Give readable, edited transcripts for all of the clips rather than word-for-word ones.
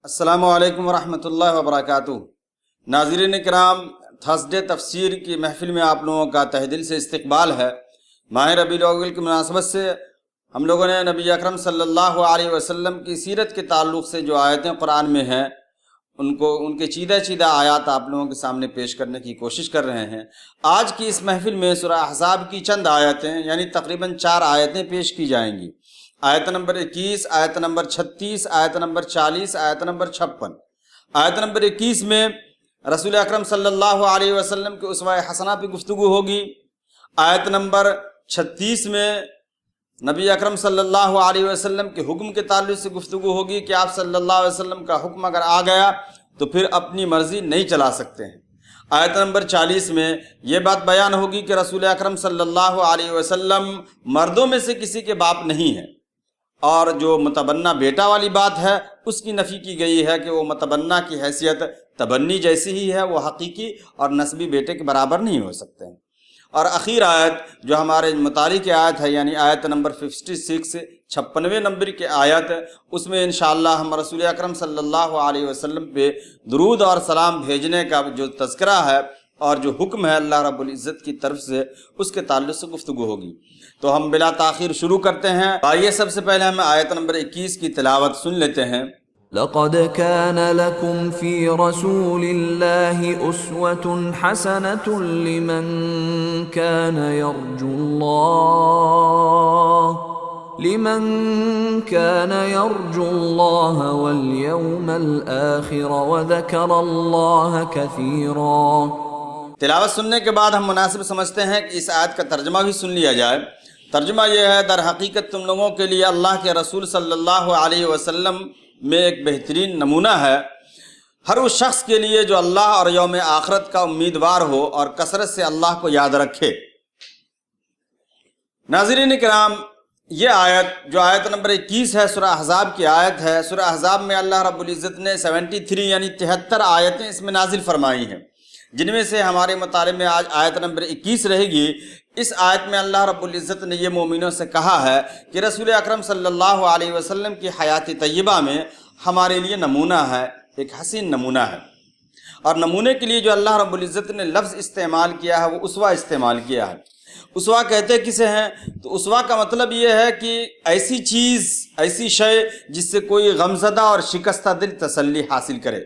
السلام علیکم ورحمۃ اللہ وبرکاتہ۔ ناظرین کرام، تھرسڈے تفسیر کی محفل میں آپ لوگوں کا تہ دل سے استقبال ہے۔ ماہ ربیع الاول کی مناسبت سے ہم لوگوں نے نبی اکرم صلی اللہ علیہ وسلم کی سیرت کے تعلق سے جو آیتیں قرآن میں ہیں ان کے چیدہ آیات آپ لوگوں کے سامنے پیش کرنے کی کوشش کر رہے ہیں۔ آج کی اس محفل میں سورہ احزاب کی چند آیتیں یعنی تقریباً 4 آیتیں پیش کی جائیں گی۔ آیت نمبر 21، آیت نمبر 36، آیت نمبر 40، آیت نمبر 56۔ آیت نمبر 21 میں رسول اکرم صلی اللہ علیہ وسلم کے اسوہ حسنہ پہ گفتگو ہوگی۔ آیت نمبر 36 میں نبی اکرم صلی اللہ علیہ وسلم کے حکم کے تعلق سے گفتگو ہوگی کہ آپ صلی اللہ علیہ وسلم کا حکم اگر آ گیا تو پھر اپنی مرضی نہیں چلا سکتے ہیں۔ آیت نمبر 40 میں یہ بات بیان ہوگی کہ رسول اکرم صلی اللہ علیہ وسلم مردوں میں سے کسی کے باپ نہیں ہیں، اور جو متبنہ بیٹا والی بات ہے اس کی نفی کی گئی ہے کہ وہ متبنہ کی حیثیت تبنی جیسی ہی ہے، وہ حقیقی اور نسبی بیٹے کے برابر نہیں ہو سکتے ہیں۔ اور اخیر آیت جو ہمارے متعلق آیت ہے یعنی آیت نمبر 56، 56ویں نمبر کی آیت، اس میں انشاءاللہ ہم رسول اکرم صلی اللہ علیہ وسلم پہ درود اور سلام بھیجنے کا جو تذکرہ ہے اور جو حکم ہے اللہ رب العزت کی طرف سے اس کے تعلق سے گفتگو ہوگی۔ تو ہم بلا تاخیر شروع کرتے ہیں۔ آئیے سب سے پہلے ہم آیت نمبر 21 کی تلاوت سن لیتے ہیں۔ لقد كان لكم في رسول الله أسوة حسنة لمن كان يرجو الله واليوم الآخر وذكر الله كثيرا۔ تلاوت سننے کے بعد ہم مناسب سمجھتے ہیں کہ اس آیت کا ترجمہ بھی سن لیا جائے۔ ترجمہ یہ ہے، در حقیقت تم لوگوں کے لیے اللہ کے رسول صلی اللہ علیہ وسلم میں ایک بہترین نمونہ ہے، ہر اس شخص کے لیے جو اللہ اور یوم آخرت کا امیدوار ہو اور کثرت سے اللہ کو یاد رکھے۔ ناظرین کرام، یہ آیت جو آیت نمبر 21 ہے سورہ احزاب کی آیت ہے۔ سورہ احزاب میں اللہ رب العزت نے 73 یعنی 73 آیتیں اس میں نازل فرمائی ہیں، جن میں سے ہمارے مطالعے میں آج آیت نمبر 21 رہے گی۔ اس آیت میں اللہ رب العزت نے یہ مومنوں سے کہا ہے کہ رسول اکرم صلی اللہ علیہ وسلم کی حیات طیبہ میں ہمارے لیے نمونہ ہے، ایک حسین نمونہ ہے، اور نمونے کے لیے جو اللہ رب العزت نے لفظ استعمال کیا ہے وہ اسوہ استعمال کیا ہے۔ اسوہ کہتے کسے ہیں؟ تو اسوہ کا مطلب یہ ہے کہ ایسی چیز، ایسی شے جس سے کوئی غمزدہ اور شکستہ دل تسلی حاصل کرے،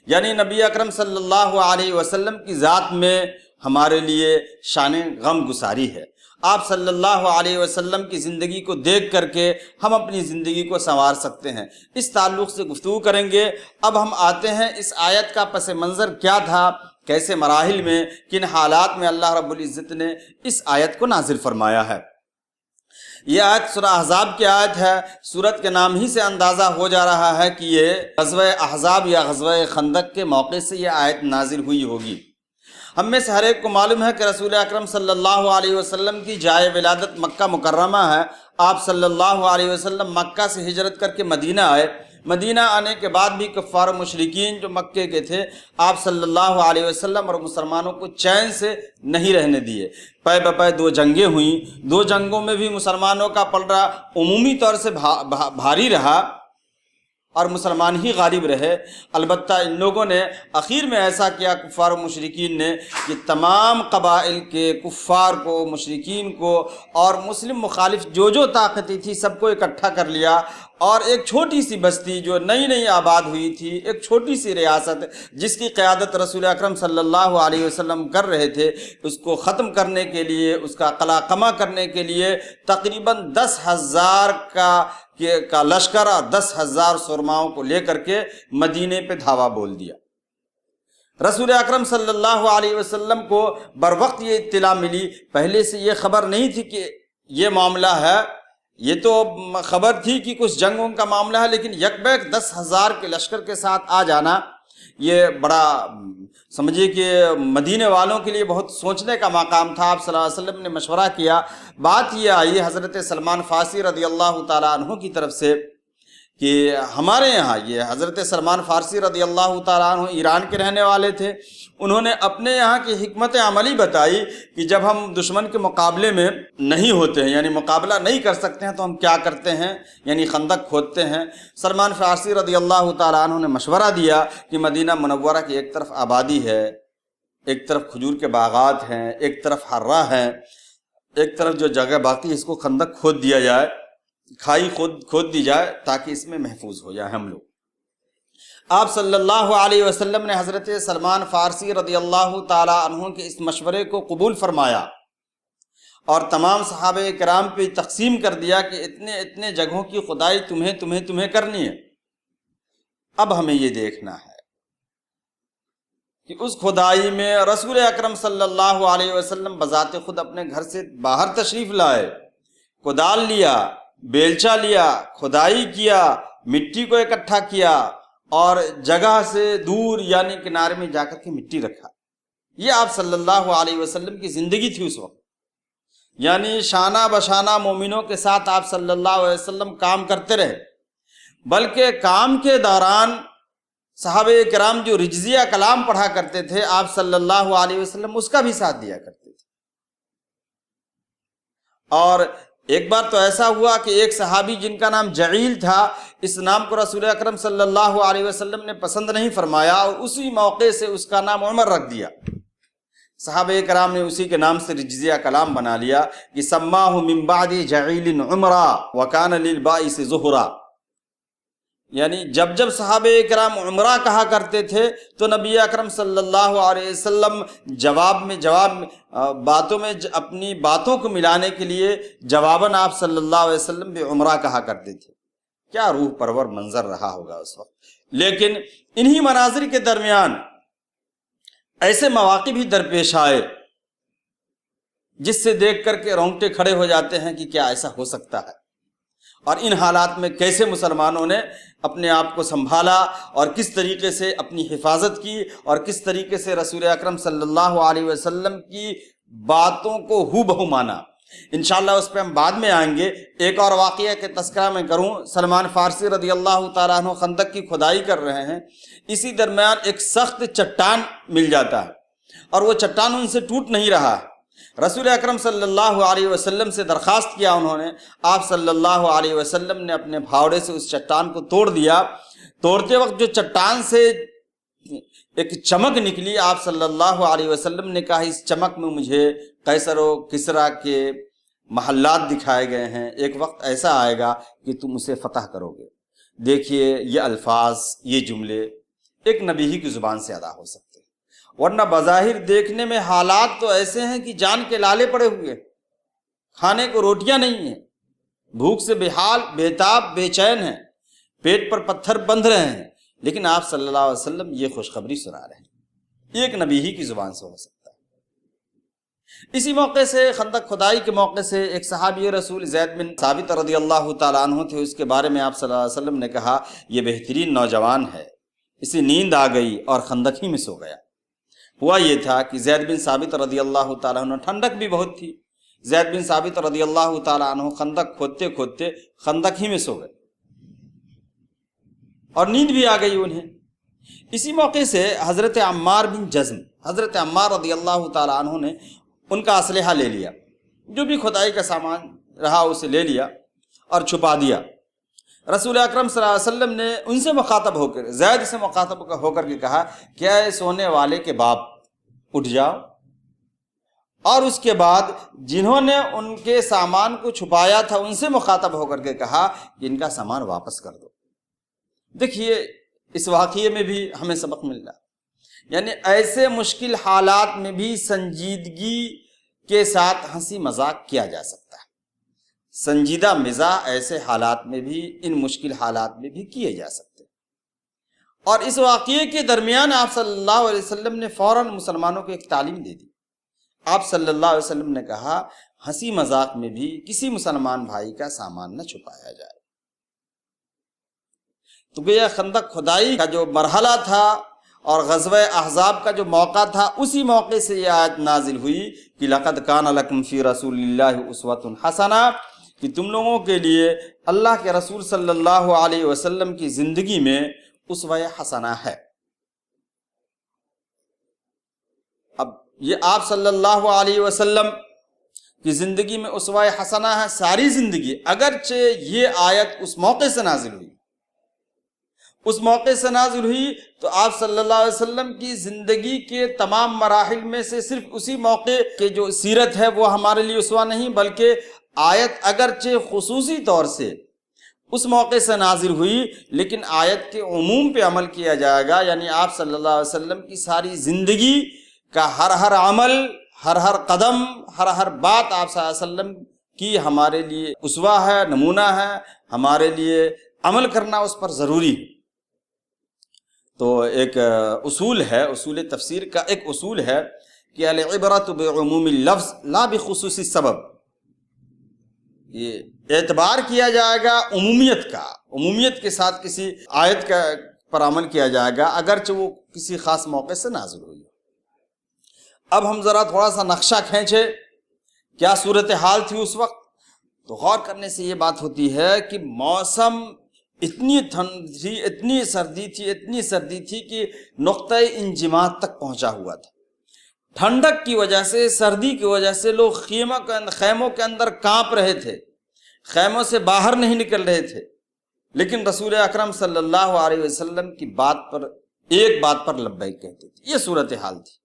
یعنی نبی اکرم صلی اللہ علیہ وسلم کی ذات میں ہمارے لیے شان غم گساری ہے۔ آپ صلی اللہ علیہ وسلم کی زندگی کو دیکھ کر کے ہم اپنی زندگی کو سنوار سکتے ہیں، اس تعلق سے گفتگو کریں گے۔ اب ہم آتے ہیں اس آیت کا پس منظر کیا تھا، کیسے مراحل میں، کن حالات میں اللہ رب العزت نے اس آیت کو نازل فرمایا ہے۔ یہ آیت سورہ احزاب کی آیت ہے۔ سورت کے نام ہی سے اندازہ ہو جا رہا ہے کہ یہ غزوہ احزاب یا غزوہ خندق کے موقع سے یہ آیت نازل ہوئی ہوگی۔ ہم میں سے ہر ایک کو معلوم ہے کہ رسول اکرم صلی اللہ علیہ وسلم کی جائے ولادت مکہ مکرمہ ہے۔ آپ صلی اللہ علیہ وسلم مکہ سے ہجرت کر کے مدینہ آئے۔ مدینہ آنے کے بعد بھی کفار و مشرکین جو مکے کے تھے آپ صلی اللہ علیہ وسلم اور مسلمانوں کو چین سے نہیں رہنے دیے۔ پے بپے 2 جنگیں ہوئیں، 2 جنگوں میں بھی مسلمانوں کا پلڑا عمومی طور سے بھاری رہا اور مسلمان ہی غالب رہے۔ البتہ ان لوگوں نے اخیر میں ایسا کیا، کفار و مشرکین نے، کہ تمام قبائل کے کفار کو، مشرکین کو اور مسلم مخالف جو طاقتیں تھی سب کو اکٹھا کر لیا، اور ایک چھوٹی سی بستی جو نئی آباد ہوئی تھی، ایک چھوٹی سی ریاست جس کی قیادت رسول اکرم صلی اللہ علیہ وسلم کر رہے تھے، اس کو ختم کرنے کے لیے، اس کا قلع قمع کرنے کے لیے تقریباً 10,000 کا لشکر اور 10,000 سرماؤں کو لے کر کے مدینے پہ دھاوا بول دیا۔ رسول اکرم صلی اللہ علیہ وسلم کو بروقت یہ اطلاع ملی، پہلے سے یہ خبر نہیں تھی کہ یہ معاملہ ہے، یہ تو خبر تھی کہ کچھ جنگوں کا معاملہ ہے، لیکن یک بیک 10,000 کے لشکر کے ساتھ آ جانا یہ بڑا سمجھیے کہ مدینے والوں کے لیے بہت سوچنے کا مقام تھا۔ آپ صلی اللہ علیہ وسلم نے مشورہ کیا۔ بات یہ آئی حضرت سلمان فارسی رضی اللہ تعالیٰ عنہ کی طرف سے کہ ہمارے یہاں یہ حضرت سلمان فارسی رضی اللہ تعالیٰ عنہ ایران کے رہنے والے تھے، انہوں نے اپنے یہاں کی حکمت عملی بتائی کہ جب ہم دشمن کے مقابلے میں نہیں ہوتے ہیں، یعنی مقابلہ نہیں کر سکتے ہیں، تو ہم کیا کرتے ہیں، یعنی خندق کھودتے ہیں۔ سلمان فارسی رضی اللہ تعالیٰ عنہ نے مشورہ دیا کہ مدینہ منورہ کی ایک طرف آبادی ہے، ایک طرف کھجور کے باغات ہیں، ایک طرف حرہ ہے، ایک طرف جو جگہ باقی اس کو خندق کھود دیا جائے، کھائی کھود دی جائے تاکہ اس میں محفوظ ہو جائے ہم لوگ۔ آپ صلی اللہ علیہ وسلم نے حضرت سلمان فارسی رضی اللہ تعالی عنہ کے اس مشورے کو قبول فرمایا اور تمام صحابہ کرام پہ تقسیم کر دیا کہ اتنے اتنے جگہوں کی کھدائی تمہیں کرنی ہے۔ اب ہمیں یہ دیکھنا ہے کہ اس کھدائی میں رسول اکرم صلی اللہ علیہ وسلم بذات خود اپنے گھر سے باہر تشریف لائے، کدال لیا، بیلچا لیا، کھدائی کیا، مٹی کو اکٹھا کیا اور جگہ سے دور یعنی کنارے میں جا کر کے مٹی رکھا۔ یہ آپ صلی اللہ علیہ وسلم کی زندگی تھی اس وقت، یعنی شانہ بشانہ مومنوں کے ساتھ آپ صلی اللہ علیہ وسلم کام کرتے رہے، بلکہ کام کے دوران صحابہ کرام جو رجزیہ کلام پڑھا کرتے تھے آپ صلی اللہ علیہ وسلم اس کا بھی ساتھ دیا کرتے تھے۔ اور ایک بار تو ایسا ہوا کہ ایک صحابی جن کا نام جعیل تھا، اس نام کو رسول اکرم صلی اللہ علیہ وسلم نے پسند نہیں فرمایا اور اسی موقع سے اس کا نام عمر رکھ دیا۔ صحابہ کرام نے اسی کے نام سے رجزیہ کلام بنا لیا کہ سماہ من بعد جعیل عمرا وکان للبائس ظہرا، یعنی جب جب صحابہ کرام عمرہ کہا کرتے تھے تو نبی اکرم صلی اللہ علیہ وسلم باتوں میں اپنی باتوں کو ملانے کے لیے جواباً آپ صلی اللہ علیہ وسلم بھی عمرہ کہا کرتے تھے۔ کیا روح پرور منظر رہا ہوگا اس وقت۔ لیکن انہی مناظر کے درمیان ایسے مواقع بھی درپیش آئے جس سے دیکھ کر کے رونگٹے کھڑے ہو جاتے ہیں کہ کیا ایسا ہو سکتا ہے، اور ان حالات میں کیسے مسلمانوں نے اپنے آپ کو سنبھالا اور کس طریقے سے اپنی حفاظت کی اور کس طریقے سے رسول اکرم صلی اللہ علیہ وسلم کی باتوں کو ہو بہو مانا۔ انشاءاللہ اس پہ ہم بعد میں آئیں گے۔ ایک اور واقعہ کے تذکرہ میں کروں، سلمان فارسی رضی اللہ تعالیٰ عنہ خندق کی کھدائی کر رہے ہیں، اسی درمیان ایک سخت چٹان مل جاتا ہے اور وہ چٹان ان سے ٹوٹ نہیں رہا ہے۔ رسول اکرم صلی اللہ علیہ وسلم سے درخواست کیا انہوں نے، آپ صلی اللہ علیہ وسلم نے اپنے پھاوڑے سے اس چٹان کو توڑ دیا۔ توڑتے وقت جو چٹان سے ایک چمک نکلی، آپ صلی اللہ علیہ وسلم نے کہا اس چمک میں مجھے قیصر و کسریٰ کے محلات دکھائے گئے ہیں، ایک وقت ایسا آئے گا کہ تم اسے فتح کرو گے۔ دیکھیے یہ الفاظ، یہ جملے ایک نبی ہی کی زبان سے ادا ہو سکتے ہیں، ورنہ بظاہر دیکھنے میں حالات تو ایسے ہیں کہ جان کے لالے پڑے ہوئے، کھانے کو روٹیاں نہیں ہیں، بھوک سے بے حال بے تاب بے چین ہیں، پیٹ پر پتھر بندھ رہے ہیں، لیکن آپ صلی اللہ علیہ وسلم یہ خوشخبری سنا رہے ہیں، ایک نبی ہی کی زبان سے ہو سکتا ہے۔ اسی موقع سے خندق کھدائی کے موقع سے ایک صحابی رسول زید بن ثابت رضی اللہ تعالیٰ عنہ تھے، اس کے بارے میں آپ صلی اللہ علیہ وسلم نے کہا یہ بہترین نوجوان ہے، اسے نیند آ گئی اور خندق ہی میں سو گیا۔ ہوا یہ تھا کہ زید بن ثابت رضی اللہ تعالیٰ عنہ، ٹھنڈک بھی بہت تھی، زید بن ثابت رضی اللہ تعالیٰ عنہ خندق کھودتے کھودتے خندق ہی میں سو گئے اور نیند بھی آ گئی انہیں۔ اسی موقع سے حضرت عمار بن جزم، حضرت عمار رضی اللہ تعالیٰ عنہ نے ان کا اسلحہ لے لیا، جو بھی کھدائی کا سامان رہا اسے لے لیا اور چھپا دیا۔ رسول اکرم صلی اللہ علیہ وسلم نے ان سے مخاطب ہو کر، زید سے مخاطب ہو کر کے کہا کیا اے سونے والے کے باپ، اٹھ جاؤ، اور اس کے بعد جنہوں نے ان کے سامان کو چھپایا تھا ان سے مخاطب ہو کر کے کہا کہ ان کا سامان واپس کر دو۔ دیکھیے اس واقعے میں بھی ہمیں سبق مل رہا، یعنی ایسے مشکل حالات میں بھی سنجیدگی کے ساتھ ہنسی مذاق کیا جا سکتا ہے، سنجیدہ مزاح ایسے حالات میں بھی، ان مشکل حالات میں بھی کیے جا سکتے ہیں۔ اور اس واقعے کے درمیان آپ صلی اللہ علیہ وسلم نے فوراً مسلمانوں کو ایک تعلیم دے دی۔ آپ صلی اللہ علیہ وسلم نے کہا ہنسی مذاق میں بھی کسی مسلمان بھائی کا سامان نہ چھپایا جائے۔ تو گویا خندق کھدائی کا جو مرحلہ تھا اور غزوہ احزاب کا جو موقع تھا، اسی موقع سے یہ آیت نازل ہوئی کہ لَقَدْ كَانَ لَكُمْ فِي رَسُولِ اللَّهِ أُسْوَةٌ حَسَنَةٌ، کہ تم لوگوں کے لیے اللہ کے رسول صلی اللہ علیہ وسلم کی زندگی میں اسوہ حسنہ ہے۔ اب یہ آپ صلی اللہ علیہ وسلم کی زندگی میں اسوہ حسنہ ہے ساری زندگی، اگرچہ یہ آیت اس موقع سے نازل ہوئی، اس موقع سے نازل ہوئی تو آپ صلی اللہ علیہ وسلم کی زندگی کے تمام مراحل میں سے صرف اسی موقع کے جو سیرت ہے وہ ہمارے لیے اسوہ نہیں، بلکہ آیت اگرچہ خصوصی طور سے اس موقع سے نازل ہوئی لیکن آیت کے عموم پہ عمل کیا جائے گا، یعنی آپ صلی اللہ علیہ وسلم کی ساری زندگی کا ہر عمل، ہر قدم، ہر بات آپ صلی اللہ علیہ وسلم کی ہمارے لیے اسوہ ہے، نمونہ ہے، ہمارے لیے عمل کرنا اس پر ضروری ہے۔ تو ایک اصول ہے، اصول تفسیر کا ایک اصول ہے کہ العبرۃ بعموم اللفظ لا بخصوص السبب، یہ اعتبار کیا جائے گا عمومیت کا، عمومیت کے ساتھ کسی آیت کا پر عمل کیا جائے گا اگرچہ وہ کسی خاص موقع سے نازل ہوئی۔ اب ہم ذرا تھوڑا سا نقشہ کھینچے، کیا صورتحال تھی اس وقت؟ تو غور کرنے سے یہ بات ہوتی ہے کہ موسم اتنی ٹھنڈ تھی، اتنی سردی تھی کہ نقطۂ انجماد تک پہنچا ہوا تھا۔ ٹھنڈک کی وجہ سے، سردی کی وجہ سے لوگ خیموں کے اندر کانپ رہے تھے، خیموں سے باہر نہیں نکل رہے تھے، لیکن رسول اکرم صلی اللہ علیہ وسلم کی ایک بات پر لبیک کہتے تھے۔ یہ صورتحال تھی۔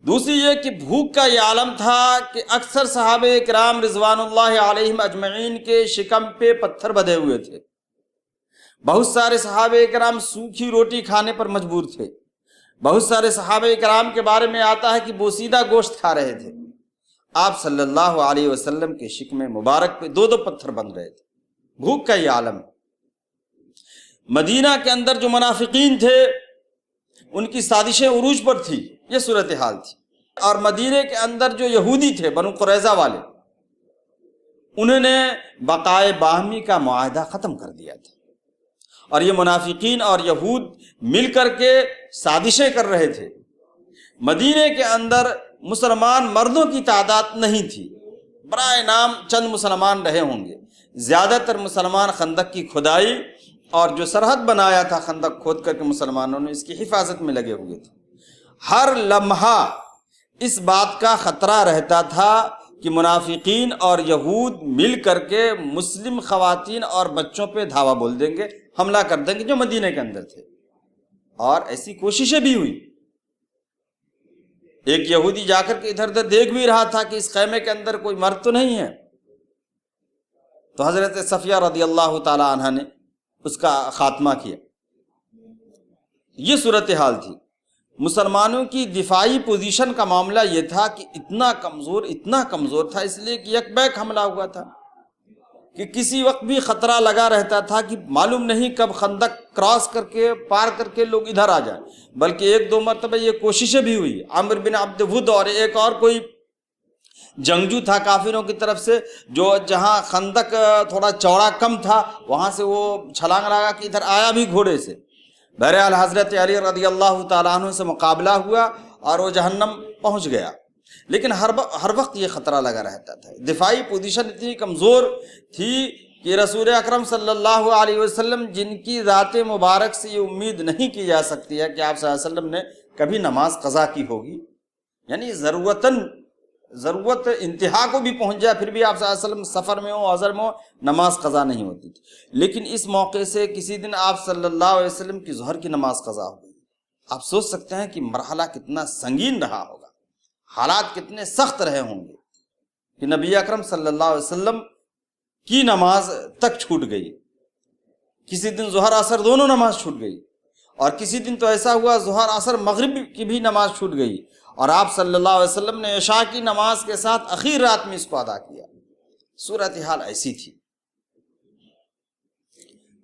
دوسری یہ کہ بھوک کا یہ عالم تھا کہ اکثر صحابہ کرام رضوان اللہ علیہم اجمعین کے شکم پہ پتھر بدھے ہوئے تھے، بہت سارے صحابہ کرام سوکھی روٹی کھانے پر مجبور تھے، بہت سارے صحابہ کرام کے بارے میں آتا ہے کہ بوسیدہ گوشت کھا رہے تھے۔ آپ صلی اللہ علیہ وسلم کے شکم مبارک پہ دو پتھر بن رہے تھے۔ بھوک کا یہ عالم۔ مدینہ کے اندر جو منافقین تھے ان کی سازشیں عروج پر تھی، یہ صورتحال تھی۔ اور مدینے کے اندر جو یہودی تھے بنو قریظہ والے، انہوں نے بقائے باہمی کا معاہدہ ختم کر دیا تھا، اور یہ منافقین اور یہود مل کر کے سازشیں کر رہے تھے۔ مدینے کے اندر مسلمان مردوں کی تعداد نہیں تھی، برائے نام چند مسلمان رہے ہوں گے، زیادہ تر مسلمان خندق کی کھدائی اور جو سرحد بنایا تھا خندق کھود کر کے مسلمانوں نے اس کی حفاظت میں لگے ہوئے تھے۔ ہر لمحہ اس بات کا خطرہ رہتا تھا کہ منافقین اور یہود مل کر کے مسلم خواتین اور بچوں پہ دھاوا بول دیں گے، حملہ کر دیں گے جو مدینے کے اندر تھے، اور ایسی کوششیں بھی ہوئی۔ ایک یہودی جا کر کے ادھر ادھر دیکھ بھی رہا تھا کہ اس خیمے کے اندر کوئی مرد تو نہیں ہے، تو حضرت صفیہ رضی اللہ تعالی عنہ نے اس کا خاتمہ کیا۔ یہ صورتحال تھی۔ مسلمانوں کی دفاعی پوزیشن کا معاملہ یہ تھا کہ اتنا کمزور تھا، اس لیے کہ یک بیک حملہ ہوا تھا کہ کسی وقت بھی خطرہ لگا رہتا تھا کہ معلوم نہیں کب خندق کراس کر کے پار کر کے لوگ ادھر آ جائیں، بلکہ ایک دو مرتبہ یہ کوششیں بھی ہوئی۔ عامر بن عبد ود اور ایک اور کوئی جنگجو تھا کافروں کی طرف سے، جو جہاں خندق تھوڑا چوڑا کم تھا وہاں سے وہ چھلانگ لگا کہ ادھر آیا بھی گھوڑے سے۔ بہرحال حضرت علی رضی اللہ تعالیٰ عنہ سے مقابلہ ہوا اور وہ جہنم پہنچ گیا، لیکن ہر وقت یہ خطرہ لگا رہتا تھا۔ دفاعی پوزیشن اتنی کمزور تھی کہ رسول اکرم صلی اللہ علیہ وسلم، جن کی ذات مبارک سے یہ امید نہیں کی جا سکتی ہے کہ آپ صلی اللہ علیہ وسلم نے کبھی نماز قضا کی ہوگی، یعنی ضرورت انتہا کو بھی پہنچ جائے پھر بھی آپ صلی اللہ علیہ وسلم سفر میں ہو، عذر میں ہو، نماز قضا نہیں ہوتی تھی۔ لیکن اس موقع سے کسی دن آپ صلی اللہ علیہ وسلم کی ظہر کی نماز قضا ہو گئی۔ آپ سوچ سکتے ہیں کہ مرحلہ کتنا سنگین رہا ہوگا، حالات کتنے سخت رہے ہوں گے کہ نبی اکرم صلی اللہ علیہ وسلم کی نماز تک چھوٹ گئی۔ کسی دن ظہر عصر دونوں نماز چھوٹ گئی، اور کسی دن تو ایسا ہوا ظہر عصر مغرب کی بھی نماز چھوٹ گئی، اور آپ صلی اللہ علیہ وسلم نے عشاء کی نماز کے ساتھ اخیر رات میں اس کو ادا کیا۔ صورتحال ایسی تھی،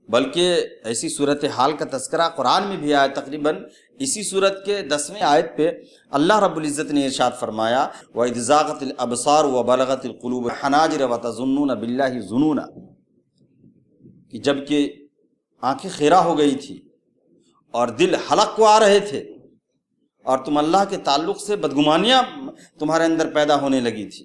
بلکہ ایسی صورتحال کا تذکرہ قرآن میں بھی آیا۔ تقریباً اسی صورت کے 10ویں آیت پہ اللہ رب العزت نے ارشاد فرمایا وَإِذْ زَاغَتِ الْأَبْصَارُ وَبَلَغَتِ الْقُلُوبُ الْحَنَاجِرَ وَتَظُنُّونَ بِاللَّهِ ظُنُونًا، کہ جب کہ آنکھیں خیرہ ہو گئی تھی اور دل حلق کو آ رہے تھے اور تم اللہ کے تعلق سے بدگمانیاں تمہارے اندر پیدا ہونے لگی تھی،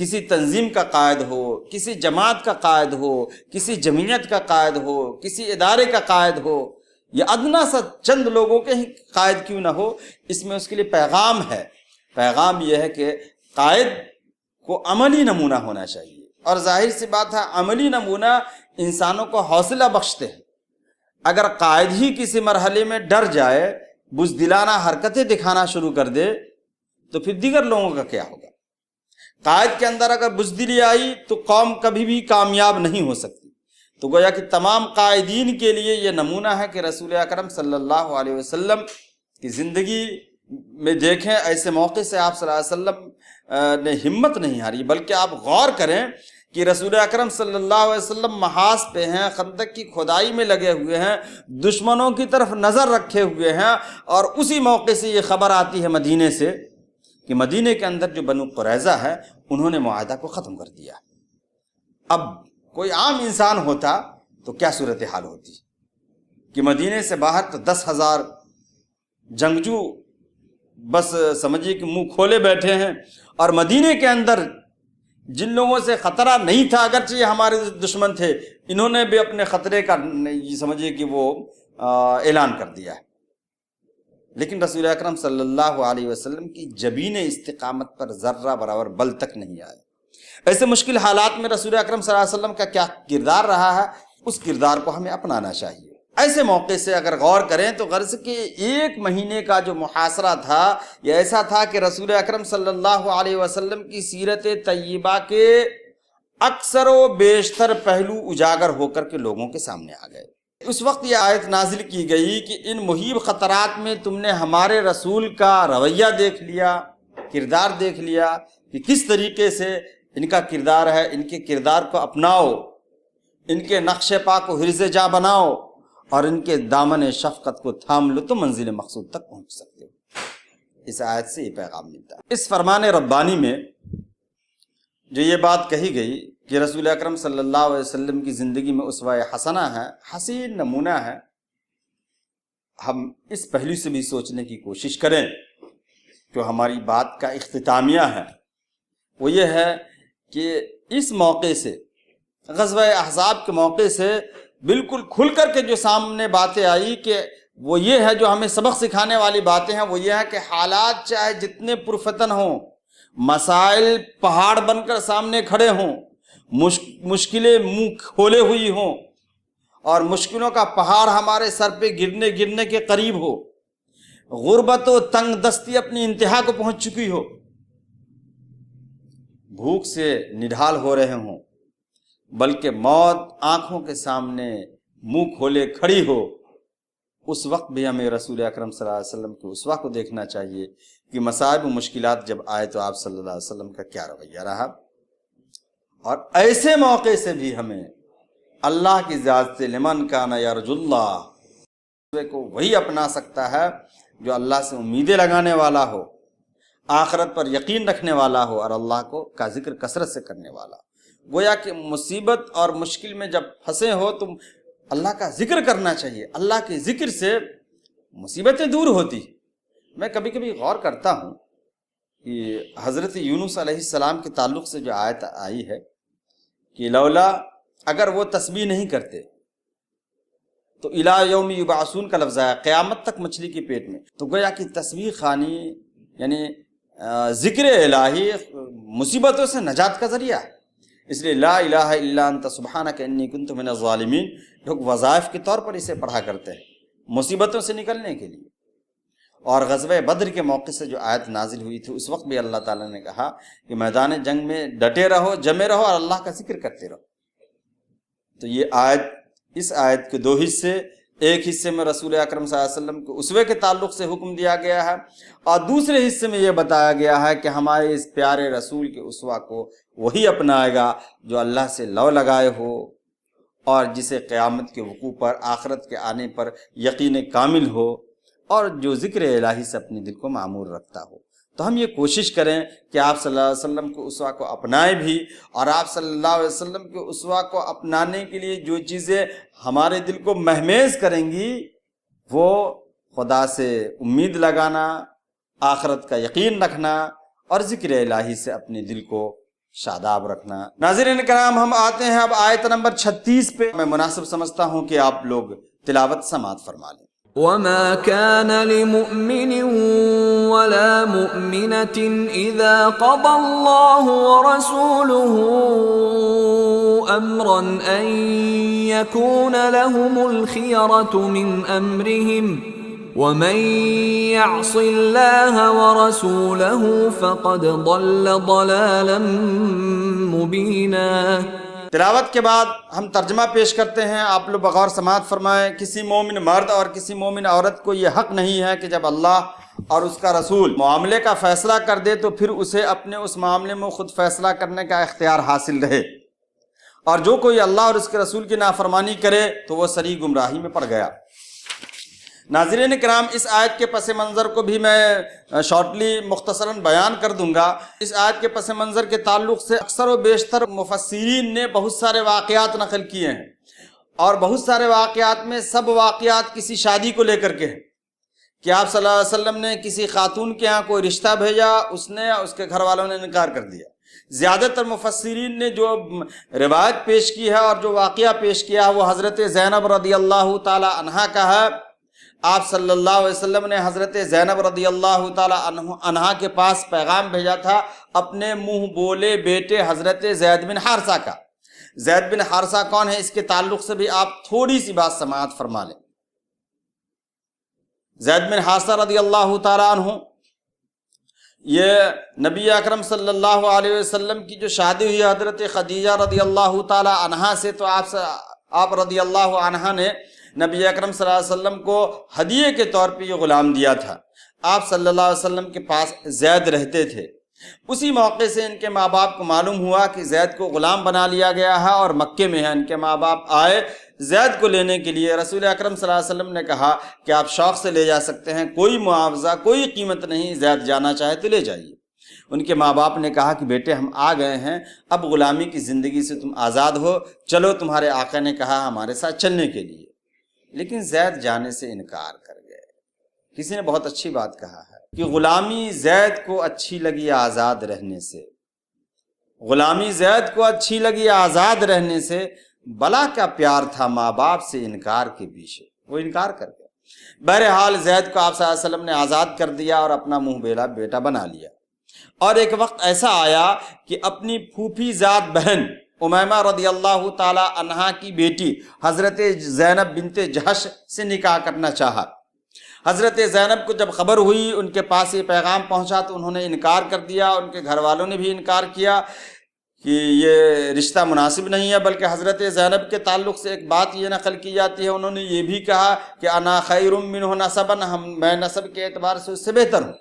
کسی تنظیم کا قائد ہو، کسی جماعت کا قائد ہو، کسی جمعیت کا قائد ہو، کسی ادارے کا قائد ہو، یا ادنا سا چند لوگوں کے ہی قائد کیوں نہ ہو، اس میں اس کے لیے پیغام ہے۔ پیغام یہ ہے کہ قائد کو عملی نمونہ ہونا چاہیے، اور ظاہر سی بات ہے عملی نمونہ انسانوں کو حوصلہ بخشتے ہیں۔ اگر قائد ہی کسی مرحلے میں ڈر جائے، بزدلانہ حرکتیں دکھانا شروع کر دے، تو پھر دیگر لوگوں کا کیا ہوگا؟ قائد کے اندر اگر بزدلی آئی تو قوم کبھی بھی کامیاب نہیں ہو سکتی۔ تو گویا کہ تمام قائدین کے لیے یہ نمونہ ہے کہ رسول اکرم صلی اللہ علیہ وسلم کی زندگی میں دیکھیں، ایسے موقع سے آپ صلی اللہ علیہ وسلم نے ہمت نہیں ہاری، بلکہ آپ غور کریں کہ رسول اکرم صلی اللہ علیہ وسلم محاذ پہ ہیں، خندق کی کھدائی میں لگے ہوئے ہیں، دشمنوں کی طرف نظر رکھے ہوئے ہیں، اور اسی موقع سے یہ خبر آتی ہے مدینے سے کہ مدینے کے اندر جو بنو قریظہ ہے انہوں نے معاہدہ کو ختم کر دیا۔ اب کوئی عام انسان ہوتا تو کیا صورتحال ہوتی کہ مدینے سے باہر تو 10,000 جنگجو بس سمجھیے کہ منہ کھولے بیٹھے ہیں، اور مدینے کے اندر جن لوگوں سے خطرہ نہیں تھا، اگرچہ یہ ہمارے دشمن تھے، انہوں نے بھی اپنے خطرے کا سمجھیے کہ وہ اعلان کر دیا ہے۔ لیکن رسول اکرم صلی اللہ علیہ وسلم کی جبین استقامت پر ذرہ برابر بل تک نہیں آیا۔ ایسے مشکل حالات میں رسول اکرم صلی اللہ علیہ وسلم کا کیا کردار رہا ہے، اس کردار کو ہمیں اپنانا چاہیے۔ ایسے موقع سے اگر غور کریں تو غرض کہ 1 مہینے کا جو محاصرہ تھا یہ ایسا تھا کہ رسول اکرم صلی اللہ علیہ وسلم کی سیرت طیبہ کے اکثر و بیشتر پہلو اجاگر ہو کر کے لوگوں کے سامنے آ گئے۔ اس وقت یہ آیت نازل کی گئی کہ ان محیب خطرات میں تم نے ہمارے رسول کا رویہ دیکھ لیا، کردار دیکھ لیا کہ کس طریقے سے ان کا کردار ہے، ان کے کردار کو اپناؤ، ان کے نقش پا کو حرز جا بناؤ، اور ان کے دامن شفقت کو تھام لو تو منزل مقصود تک پہنچ سکتے ہو۔ اس آیت سے یہ پیغام ملتا ہے۔ اس فرمان ربانی میں جو یہ بات کہی گئی کہ رسول اکرم صلی اللہ علیہ وسلم کی زندگی میں اسوہ حسنہ ہے، حسین نمونہ ہے، ہم اس پہلو سے بھی سوچنے کی کوشش کریں جو ہماری بات کا اختتامیہ ہے، وہ یہ ہے کہ اس موقع سے، غزوہ احزاب کے موقع سے بالکل کھل کر کے جو سامنے باتیں آئی کہ وہ یہ ہے، جو ہمیں سبق سکھانے والی باتیں ہیں، وہ یہ ہے کہ حالات چاہے جتنے پرفتن ہوں، مسائل پہاڑ بن کر سامنے کھڑے ہوں، مشکلیں منہ کھولے ہوئی ہوں، اور مشکلوں کا پہاڑ ہمارے سر پہ گرنے کے قریب ہو، غربت و تنگ دستی اپنی انتہا کو پہنچ چکی ہو، بھوک سے نڈھال ہو رہے ہوں، بلکہ موت آنکھوں کے سامنے منہ کھولے کھڑی ہو، اس وقت بھی ہمیں رسول اکرم صلی اللہ علیہ وسلم کے اسوہ کو دیکھنا چاہیے کہ مصائب و مشکلات جب آئے تو آپ صلی اللہ علیہ وسلم کا کیا رویہ رہا۔ اور ایسے موقع سے بھی ہمیں اللہ کی ذات سے لمن کان یرجو اللہ کو وہی اپنا سکتا ہے جو اللہ سے امیدیں لگانے والا ہو، آخرت پر یقین رکھنے والا ہو، اور اللہ کا ذکر کثرت سے کرنے والا۔ گویا کہ مصیبت اور مشکل میں جب پھنسے ہو تو اللہ کا ذکر کرنا چاہیے، اللہ کے ذکر سے مصیبتیں دور ہوتی۔ میں کبھی کبھی غور کرتا ہوں کہ حضرت یونس علیہ السلام کے تعلق سے جو آیت آئی ہے کہ لولا، اگر وہ تسبیح نہیں کرتے تو الی یوم یبعثون کا لفظ ہے، قیامت تک مچھلی کے پیٹ میں، تو گویا کہ تسبیح خوانی یعنی ذکر الہی مصیبتوں سے نجات کا ذریعہ ہے۔ اس لیے لا الہ الا انت سبحانک انی کنت من الظالمین لوگ وظائف کے طور پر اسے پڑھا کرتے ہیں مصیبتوں سے نکلنے کے لیے۔ اور غزوہ بدر کے موقع سے جو آیت نازل ہوئی تھی، اس وقت بھی اللہ تعالیٰ نے کہا کہ میدان جنگ میں ڈٹے رہو، جمے رہو، اور اللہ کا ذکر کرتے رہو۔ تو یہ آیت، اس آیت کے 2 حصے، ایک حصے میں رسول اکرم صلی اللہ علیہ وسلم کے اسوے کے تعلق سے حکم دیا گیا ہے، اور دوسرے حصے میں یہ بتایا گیا ہے کہ ہمارے اس پیارے رسول کے اسوہ کو وہی اپنائے گا جو اللہ سے لو لگائے ہو، اور جسے قیامت کے وقوع پر، آخرت کے آنے پر یقین کامل ہو، اور جو ذکر الہی سے اپنے دل کو معمور رکھتا ہو۔ تو ہم یہ کوشش کریں کہ آپ صلی اللہ علیہ وسلم کے اسوہ کو اپنائیں بھی، اور آپ صلی اللہ علیہ وسلم کے اسوہ کو اپنانے کے لیے جو چیزیں ہمارے دل کو مہمیز کریں گی، وہ خدا سے امید لگانا، آخرت کا یقین رکھنا، اور ذکر الہی سے اپنے دل کو شاداب رکھنا۔ ناظرین کرام، ہم آتے ہیں اب آیت نمبر 36 پہ۔ میں مناسب سمجھتا ہوں کہ آپ لوگ تلاوت سماعت فرما لیں۔ وما كان لمؤمن ولا مؤمنة إذا قضى الله ورسوله أمرا أن يكون لهم الخيرة من أمرهم ومن يعص الله ورسوله فقد ضل ضلالا مبينا۔ تلاوت کے بعد ہم ترجمہ پیش کرتے ہیں، آپ لوگ بغور سماعت فرمائیں۔ کسی مومن مرد اور کسی مومن عورت کو یہ حق نہیں ہے کہ جب اللہ اور اس کا رسول معاملے کا فیصلہ کر دے تو پھر اسے اپنے اس معاملے میں خود فیصلہ کرنے کا اختیار حاصل رہے، اور جو کوئی اللہ اور اس کے رسول کی نافرمانی کرے تو وہ سری گمراہی میں پڑ گیا۔ ناظرین کرام، اس آیت کے پس منظر کو بھی میں شارٹلی مختصراً بیان کر دوں گا۔ اس آیت کے پس منظر کے تعلق سے اکثر و بیشتر مفسرین نے بہت سارے واقعات نقل کیے ہیں، اور بہت سارے واقعات میں سب واقعات کسی شادی کو لے کر کے ہیں کہ آپ صلی اللہ علیہ وسلم نے کسی خاتون کے ہاں کوئی رشتہ بھیجا، اس نے اس کے گھر والوں نے انکار کر دیا۔ زیادہ تر مفسرین نے جو روایت پیش کی ہے اور جو واقعہ پیش کیا ہے وہ حضرت زینب رضی اللہ تعالی عنہا کا ہے۔ آپ صلی اللہ علیہ وسلم نے حضرت زینب رضی اللہ تعالی عنہا کے پاس پیغام بھیجا تھا اپنے منہ بولے بیٹے حضرت زید بن حارثہ کا۔ زید بن حارثہ کون ہے، اس کے تعلق سے بھی آپ تھوڑی سی بات سماعت فرما لیں۔ زید بن حارثہ رضی اللہ تعالی عنہ، یہ نبی اکرم صلی اللہ علیہ وسلم کی جو شادی ہوئی حضرت خدیجہ رضی اللہ تعالی عنہا سے، تو آپ رضی اللہ عنہا نے نبی اکرم صلی اللہ علیہ وسلم کو ہدیے کے طور پہ یہ غلام دیا تھا۔ آپ صلی اللہ علیہ وسلم کے پاس زید رہتے تھے۔ اسی موقع سے ان کے ماں باپ کو معلوم ہوا کہ زید کو غلام بنا لیا گیا ہے اور مکے میں ہے۔ ان کے ماں باپ آئے زید کو لینے کے لیے۔ رسول اکرم صلی اللہ علیہ وسلم نے کہا کہ آپ شوق سے لے جا سکتے ہیں، کوئی معاوضہ کوئی قیمت نہیں، زید جانا چاہے تو لے جائیے۔ ان کے ماں باپ نے کہا کہ بیٹے ہم آ گئے ہیں، اب غلامی کی زندگی سے تم آزاد ہو، چلو تمہارے آقا نے کہا ہمارے ساتھ چلنے کے لیے۔ لیکن زید جانے سے انکار کر گئے۔ کسی نے بہت اچھی بات کہا ہے کہ غلامی زید کو اچھی لگی آزاد رہنے سے، غلامی زید کو اچھی لگی آزاد رہنے سے، بلا کا پیار تھا ماں باپ سے انکار کے پیچھے، وہ انکار کر گئے۔ بہرحال زید کو آپ صلی اللہ علیہ وسلم نے آزاد کر دیا اور اپنا منہ بیلا بیٹا بنا لیا۔ اور ایک وقت ایسا آیا کہ اپنی پھوپھی زاد بہن امیمہ رضی اللہ تعالی عنہا کی بیٹی حضرت زینب بنت جہش سے نکاح کرنا چاہا۔ حضرت زینب کو جب خبر ہوئی، ان کے پاس یہ پیغام پہنچا تو انہوں نے انکار کر دیا، ان کے گھر والوں نے بھی انکار کیا کہ یہ رشتہ مناسب نہیں ہے۔ بلکہ حضرت زینب کے تعلق سے ایک بات یہ نقل کی جاتی ہے، انہوں نے یہ بھی کہا کہ انا خیر منہ نسبا، میں نسب کے اعتبار سے اس سے بہتر ہوں۔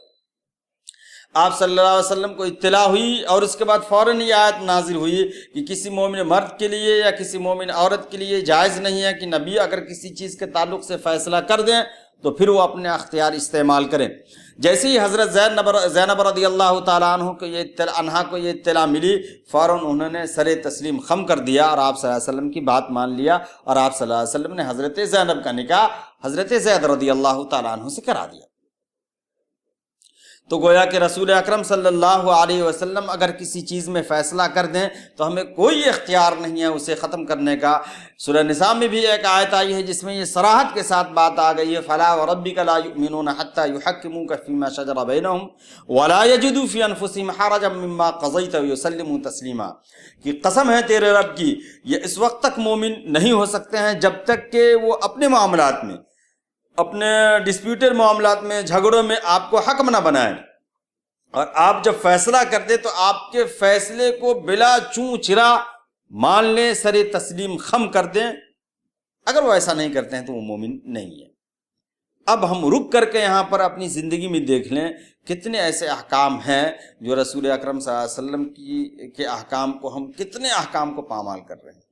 آپ صلی اللہ علیہ وسلم کو اطلاع ہوئی اور اس کے بعد فوراً یہ آیت نازل ہوئی کہ کسی مومن مرد کے لیے یا کسی مومن عورت کے لیے جائز نہیں ہے کہ نبی اگر کسی چیز کے تعلق سے فیصلہ کر دیں تو پھر وہ اپنے اختیار استعمال کریں۔ جیسے ہی حضرت زینب رضی اللہ تعالیٰ عنہ کو یہ اطلاع ملی، فوراً انہوں نے سر تسلیم خم کر دیا اور آپ صلی اللہ علیہ وسلم کی بات مان لیا، اور آپ صلی اللہ علیہ وسلم نے حضرت زینب کا نکاح حضرت زید رضی اللہ تعالیٰ عنہ سے کرا دیا۔ تو گویا کہ رسول اکرم صلی اللہ علیہ وسلم اگر کسی چیز میں فیصلہ کر دیں تو ہمیں کوئی اختیار نہیں ہے اسے ختم کرنے کا۔ سورہ نساء میں بھی ایک آیت آئی ہے جس میں یہ صراحت کے ساتھ بات آ گئی ہے، فَلَا وَرَبِّكَ لَا يُؤْمِنُونَ حَتَّى يُحَكِّمُوكَ فِي مَا شَجَرَ بَيْنَهُمْ وَلَا يَجِدُوا فِي أَنفُسِهِمْ حَرَجًا مِّمَّا قَضَيْتَ وَيُسَلِّمُوا تَسْلِيمًا، کہ قسم ہے تیرے رب کی، یہ اس وقت تک مومن نہیں ہو سکتے ہیں جب تک کہ وہ اپنے معاملات میں، اپنے ڈسپیوٹڈ معاملات میں، جھگڑوں میں آپ کو حکم نہ بنائیں، اور آپ جب فیصلہ کر دیں تو آپ کے فیصلے کو بلا چوں چرا مان لیں، سر تسلیم خم کر دیں۔ اگر وہ ایسا نہیں کرتے ہیں تو وہ مومن نہیں ہے۔ اب ہم رک کر کے یہاں پر اپنی زندگی میں دیکھ لیں کتنے ایسے احکام ہیں جو رسول اکرم صلی اللہ علیہ وسلم کے احکام کو، ہم کتنے احکام کو پامال کر رہے ہیں۔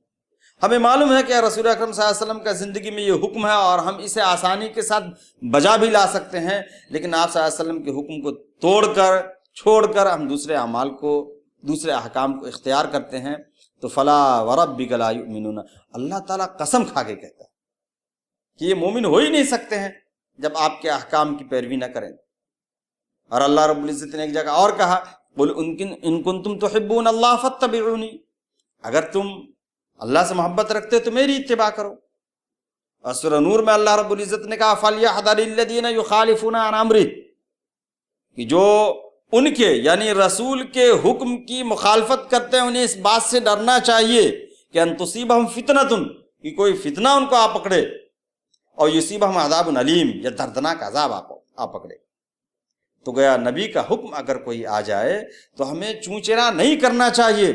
ہمیں معلوم ہے کہ رسول اکرم صلی اللہ علیہ وسلم کا زندگی میں یہ حکم ہے اور ہم اسے آسانی کے ساتھ بجا بھی لا سکتے ہیں، لیکن آپ صلی اللہ علیہ وسلم کے حکم کو توڑ کر، چھوڑ کر ہم دوسرے اعمال کو، دوسرے احکام کو اختیار کرتے ہیں۔ تو فلا وربک لا یؤمنون، اللہ تعالیٰ قسم کھا کے کہتا ہے کہ یہ مومن ہو ہی نہیں سکتے ہیں جب آپ کے احکام کی پیروی نہ کریں۔ اور اللہ رب العزت نے ایک جگہ اور کہا قل ان کنتم تحبون اللہ فاتبعونی، اگر تم اللہ سے محبت رکھتے ہو تو میری اتباع کرو۔ اور سورہ نور میں اللہ رب العزت نے کہا فَلْيَحْذَرِ الَّذِينَ يُخَالِفُونَ عَنْ أَمْرِهِ، کہ جو ان کے یعنی رسول کے حکم کی مخالفت کرتے ہیں انہیں اس بات سے ڈرنا چاہیے کہ ان تصیبہم فتنۃ، کہ کوئی فتنہ ان کو آ پکڑے، اور یصیبہم عذاب علیم، یا دردناک عذاب آ پکڑے۔ تو گیا نبی کا حکم اگر کوئی آ جائے تو ہمیں چونچرا نہیں کرنا چاہیے۔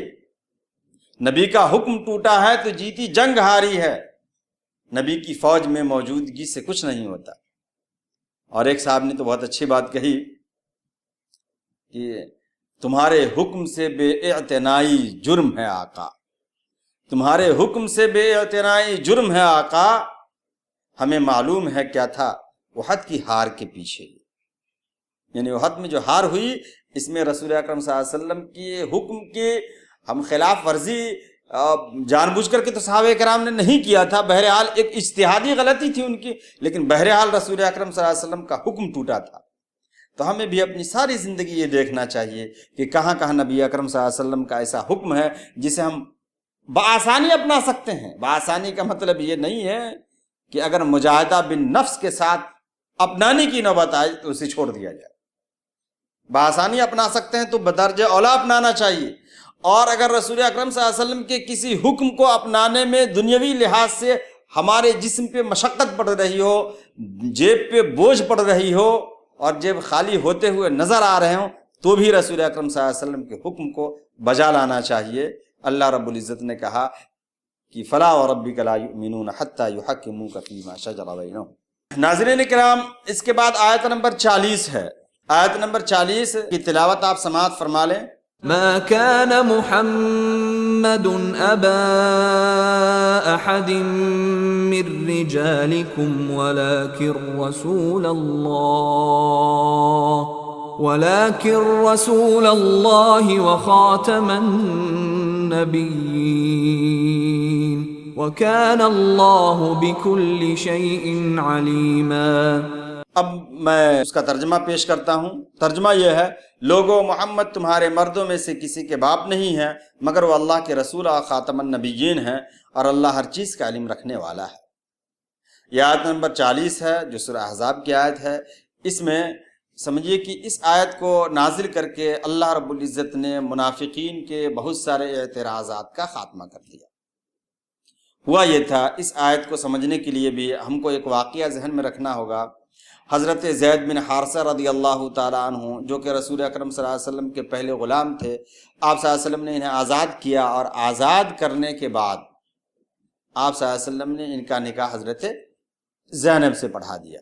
نبی کا حکم ٹوٹا ہے تو جیتی جنگ ہاری ہے، نبی کی فوج میں موجودگی سے کچھ نہیں ہوتا۔ اور ایک صاحب نے تو بہت اچھی بات کہی کہ تمہارے حکم سے بے اعتنائی جرم ہے آقا، تمہارے حکم سے بے اعتنائی جرم ہے آقا، ہمیں معلوم ہے کیا تھا احد کی ہار کے پیچھے، یعنی احد میں جو ہار ہوئی اس میں رسول اکرم صلی اللہ علیہ وسلم کی حکم کی ہم خلاف ورزی جان بوجھ کر کے تو صحابہ کرام نے نہیں کیا تھا، بہرحال ایک اجتہادی غلطی تھی ان کی، لیکن بہرحال رسول اکرم صلی اللہ علیہ وسلم کا حکم ٹوٹا تھا۔ تو ہمیں بھی اپنی ساری زندگی یہ دیکھنا چاہیے کہ کہاں کہاں نبی اکرم صلی اللہ علیہ وسلم کا ایسا حکم ہے جسے ہم بآسانی اپنا سکتے ہیں۔ بآسانی کا مطلب یہ نہیں ہے کہ اگر مجاہدہ بن نفس کے ساتھ اپنانے کی نوبت آئے تو اسے چھوڑ دیا جائے، بآسانی اپنا سکتے ہیں تو بدرجہ اولا اپنانا چاہیے۔ اور اگر رسول اکرم صلی اللہ علیہ وسلم کے کسی حکم کو اپنانے میں دنیاوی لحاظ سے ہمارے جسم پہ مشقت پڑ رہی ہو، جیب پہ بوجھ پڑ رہی ہو اور جیب خالی ہوتے ہوئے نظر آ رہے ہوں، تو بھی رسول اکرم صلی اللہ علیہ وسلم کے حکم کو بجا لانا چاہیے۔ اللہ رب العزت نے کہا کہ فلا وربک لا یؤمنون حتی یحکموک فیما شجر بینہم۔ ناظرین کرام، اس کے بعد آیت نمبر 40 ہے۔ آیت نمبر 40 کی تلاوت آپ سماعت فرما لیں۔ ما كان محمد أبا أحد من رجالكم ولكن رسول الله وخاتم النبيين وكان الله بكل شيء عليما۔ اب میں اس کا ترجمہ پیش کرتا ہوں۔ ترجمہ یہ ہے، لوگو محمد تمہارے مردوں میں سے کسی کے باپ نہیں ہے مگر وہ اللہ کے رسول اور خاتم النبیین ہیں، اور اللہ ہر چیز کا علم رکھنے والا ہے۔ یہ آیت نمبر 40 ہے جو سورہ احزاب کی آیت ہے۔ اس میں سمجھیے کہ اس آیت کو نازل کر کے اللہ رب العزت نے منافقین کے بہت سارے اعتراضات کا خاتمہ کر دیا۔ ہوا یہ تھا، اس آیت کو سمجھنے کے لیے بھی ہم کو ایک واقعہ ذہن میں رکھنا ہوگا۔ حضرت زید بن حارثہ رضی اللہ تعالیٰ عنہ، جو کہ رسول اکرم صلی اللہ علیہ وسلم کے پہلے غلام تھے، آپ صلی اللہ علیہ وسلم نے انہیں آزاد کیا، اور آزاد کرنے کے بعد آپ صلی اللہ علیہ وسلم نے ان کا نکاح حضرت زینب سے پڑھا دیا۔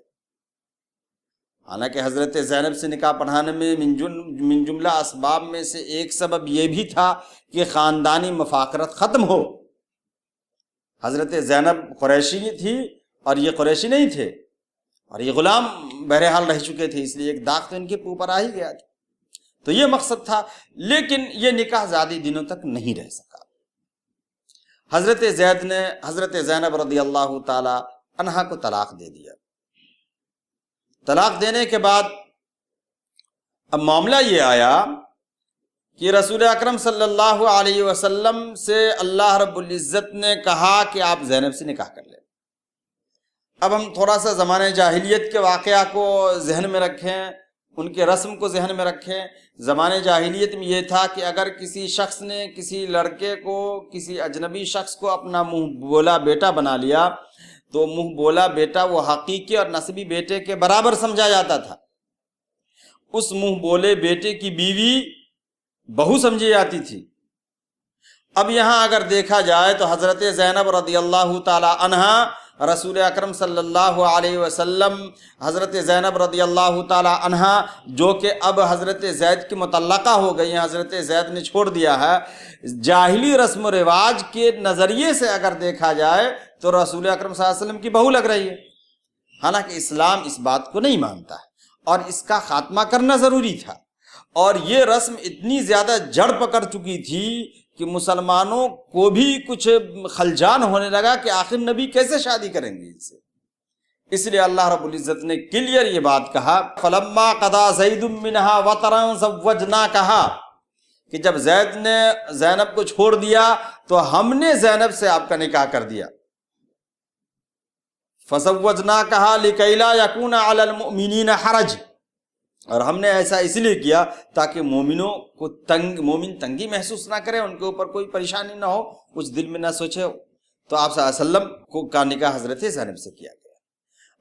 حالانکہ حضرت زینب سے نکاح پڑھانے میں من جملہ اسباب میں سے ایک سبب یہ بھی تھا کہ خاندانی مفاخرت ختم ہو۔ حضرت زینب قریشی تھی اور یہ قریشی نہیں تھے، اور یہ غلام بہرحال رہ چکے تھے، اس لیے ایک داغ تو ان کے اوپر آ ہی گیا تھا۔ تو یہ مقصد تھا، لیکن یہ نکاح زیادہ دنوں تک نہیں رہ سکا۔ حضرت زید نے حضرت زینب رضی اللہ تعالی عنہا کو طلاق دے دیا۔ طلاق دینے کے بعد اب معاملہ یہ آیا کہ رسول اکرم صلی اللہ علیہ وسلم سے اللہ رب العزت نے کہا کہ آپ زینب سے نکاح کر لیں۔ اب ہم تھوڑا سا زمانے جاہلیت کے واقعہ کو ذہن میں رکھیں، ان کے رسم کو ذہن میں رکھیں۔ زمانے جاہلیت میں یہ تھا کہ اگر کسی شخص نے کسی لڑکے کو، کسی اجنبی شخص کو اپنا منہ بولا بیٹا بنا لیا تو منہ بولا بیٹا وہ حقیقی اور نسبی بیٹے کے برابر سمجھا جاتا تھا۔ اس منہ بولے بیٹے کی بیوی بہو سمجھی جاتی تھی۔ اب یہاں اگر دیکھا جائے تو حضرت زینب رضی اللہ تعالی عنہا رسول اکرم صلی اللہ علیہ وسلم، حضرت زینب رضی اللہ تعالی عنہا جو کہ اب حضرت زید کی مطلقہ ہو گئی ہیں، حضرت زید نے چھوڑ دیا ہے، جاہلی رسم و رواج کے نظریے سے اگر دیکھا جائے تو رسول اکرم صلی اللہ علیہ وسلم کی بہو لگ رہی ہے۔ حالانکہ اسلام اس بات کو نہیں مانتا ہے اور اس کا خاتمہ کرنا ضروری تھا، اور یہ رسم اتنی زیادہ جڑ پکڑ چکی تھی کہ مسلمانوں کو بھی کچھ خلجان ہونے لگا کہ آخر نبی کیسے شادی کریں گے ان سے۔ اس لیے اللہ رب العزت نے کلیئر یہ بات کہا، فَلَمَّا قَضَى زَيْدٌ مِّنْهَا وَطَرًا زَوَّجْنَاكَهَا، کہ جب زید نے زینب کو چھوڑ دیا تو ہم نے زینب سے آپ کا نکاح کر دیا. فزوجناکہا لکی لا یکون علی المؤمنین حرج، اور ہم نے ایسا اس لیے کیا تاکہ مومنوں کو مومن تنگی محسوس نہ کرے، ان کے اوپر کوئی پریشانی نہ ہو، کچھ دل میں نہ سوچے. تو آپ صلی اللہ علیہ وسلم کا نکاح حضرت زینب سے کیا گیا.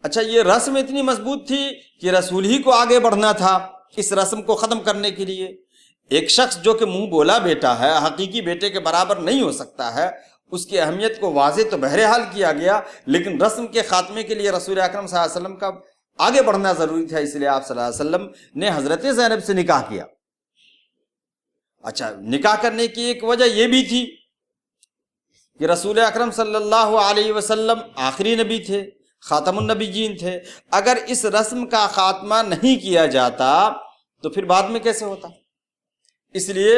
اچھا، یہ رسم اتنی مضبوط تھی کہ رسول ہی کو آگے بڑھنا تھا اس رسم کو ختم کرنے کے لیے. ایک شخص جو کہ منہ بولا بیٹا ہے، حقیقی بیٹے کے برابر نہیں ہو سکتا ہے، اس کی اہمیت کو واضح تو بہرحال کیا گیا، لیکن رسم کے خاتمے کے لیے رسول اکرم صلی اللہ علیہ وسلم کا آگے بڑھنا ضروری تھا، اس لیے آپ صلی اللہ علیہ وسلم نے حضرت زینب سے نکاح کیا. اچھا، نکاح کرنے کی ایک وجہ یہ بھی تھی کہ رسول اکرم صلی اللہ علیہ وسلم آخری نبی تھے، خاتم النبیین تھے. اگر اس رسم کا خاتمہ نہیں کیا جاتا تو پھر بعد میں کیسے ہوتا؟ اس لیے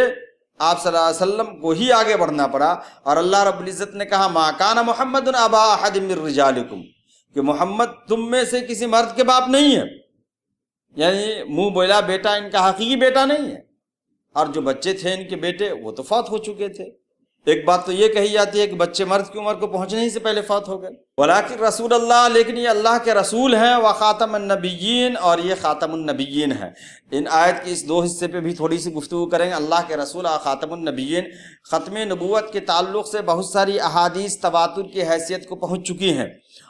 آپ صلی اللہ علیہ وسلم کو ہی آگے بڑھنا پڑا. اور اللہ رب العزت نے کہا ما کان محمد ابا احد من رجالکم، کہ محمد تم میں سے کسی مرد کے باپ نہیں ہے، یعنی منہ بولا بیٹا ان کا حقیقی بیٹا نہیں ہے. اور جو بچے تھے ان کے بیٹے وہ تو فوت ہو چکے تھے. ایک بات تو یہ کہی جاتی ہے کہ بچے مرد کی عمر کو پہنچنے ہی سے پہلے فوت ہو گئے. ولیکن رسول اللہ، لیکن یہ اللہ کے رسول ہیں، وخاتم النبیین، اور یہ خاتم النبیین ہیں. ان آیت کے اس دو حصے پہ بھی تھوڑی سی گفتگو کریں گے. اللہ کے رسول اور خاتم النبیین، ختم نبوت کے تعلق سے بہت ساری احادیث تواتر کی حیثیت کو پہنچ چکی ہیں،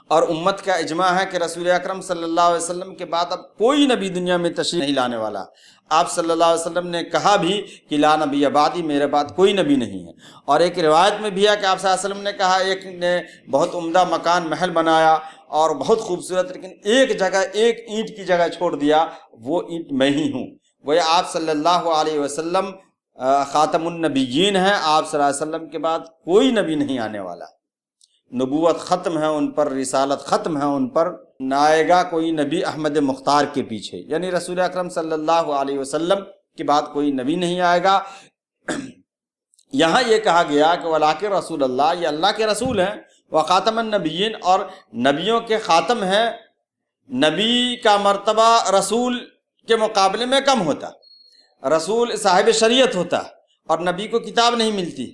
اور امت کا اجماع ہے کہ رسول اکرم صلی اللہ علیہ وسلم کے بعد اب کوئی نبی دنیا میں تشریف نہیں لانے والا. آپ صلی اللہ علیہ وسلم نے کہا بھی کہ لا نبی بعدی، میرے بعد کوئی نبی نہیں ہے. اور ایک روایت میں بھی ہے کہ آپ صلی اللہ علیہ وسلم نے کہا ایک نے بہت عمدہ مکان محل بنایا اور بہت خوبصورت، لیکن ایک جگہ ایک اینٹ کی جگہ چھوڑ دیا، وہ اینٹ میں ہی ہوں. وہ آپ صلی اللہ علیہ وسلم خاتم النبیین ہیں. آپ صلی اللہ علیہ وسلم کے بعد کوئی نبی نہیں آنے والا. نبوت ختم ہے ان پر، رسالت ختم ہے ان پر، نہ آئے گا کوئی نبی احمد مختار کے پیچھے، یعنی رسول اکرم صلی اللہ علیہ وسلم کے بعد کوئی نبی نہیں آئے گا. یہاں یہ کہا گیا کہ ولاکن رسول اللہ، یہ اللہ کے رسول ہیں، وخاتم النبیین، اور نبیوں کے خاتم ہیں. نبی کا مرتبہ رسول کے مقابلے میں کم ہوتا، رسول صاحب شریعت ہوتا اور نبی کو کتاب نہیں ملتی.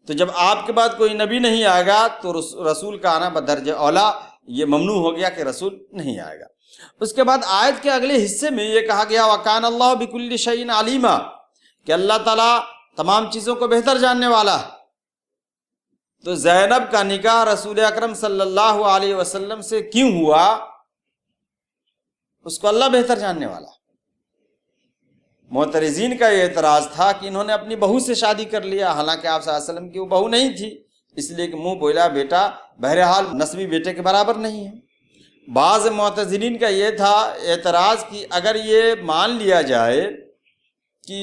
تو جب آپ کے بعد کوئی نبی نہیں آئے گا تو رسول کا آنا بدرجہ اولا یہ ممنوع ہو گیا کہ رسول نہیں آئے گا. اس کے بعد آیت کے اگلے حصے میں یہ کہا گیا وَكَانَ اللَّهُ بِكُلِّ شَيْءٍ عَلِيمًا، کہ اللہ تعالیٰ تمام چیزوں کو بہتر جاننے والا ہے. تو زینب کا نکاح رسول اکرم صلی اللہ علیہ وسلم سے کیوں ہوا، اس کو اللہ بہتر جاننے والا. معترضین کا یہ اعتراض تھا کہ انہوں نے اپنی بہو سے شادی کر لیا، حالانکہ آپ صلی اللہ علیہ وسلم کی وہ بہو نہیں تھی، اس لیے کہ منہ بولا بیٹا بہرحال نسبی بیٹے کے برابر نہیں ہے. بعض معتزلین کا یہ تھا اعتراض کہ اگر یہ مان لیا جائے کہ